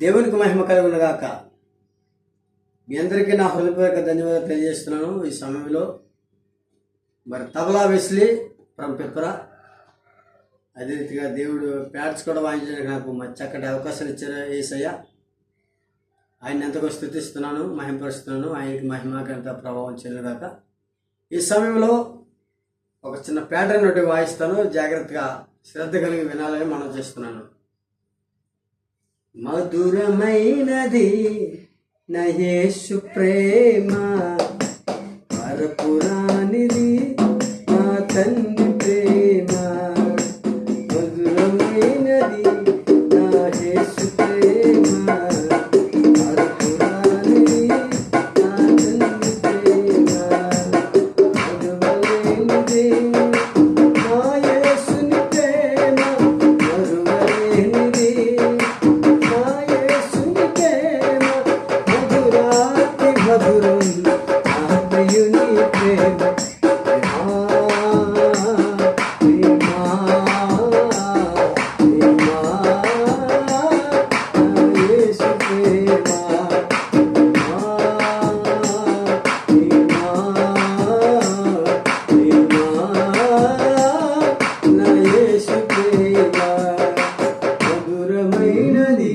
దేవునికి మహిమ కలుగునుగాక. మీ అందరికీ నా హృదయపూర్వక ధన్యవాదాలు తెలియజేస్తున్నాను. ఈ సమయంలో మరి తబలా వెస్లీ ఫ్రమ్ పిప్రా, అదే రీతిగా దేవుడు ప్యాడ్స్ కూడా వాయించడానికి నాకు చక్కటి అవకాశం ఇచ్చారు యేసయ్య. ఆయన ఎంతగా స్తుతిస్తున్నాను, మహిమపరుస్తున్నాను. ఆయనకి మహిమ ఘనత ప్రభావం చెందుగాక. ఈ సమయంలో ఒక చిన్న ప్యాటర్న్ ఒకటి వాయిస్తాను, జాగ్రత్తగా శ్రద్ధ కలిగి వినాలని మనం చేస్తున్నాను. మధురమైనది నా యేసు ప్రేమ, పరపురానిది నా తండ్రి ప్రేమ. మధురమైనది నా యేసు ప్రేమ, పరపురానిది నా తండ్రి ప్రేమ. మధురమైనది నా యేసుని ప్రేమ, మధురమైనది మధురం నా ప్రియుని ప్రేమ. యేసు ప్రేమ, నా యేసు ప్రేమ మధురమైనది.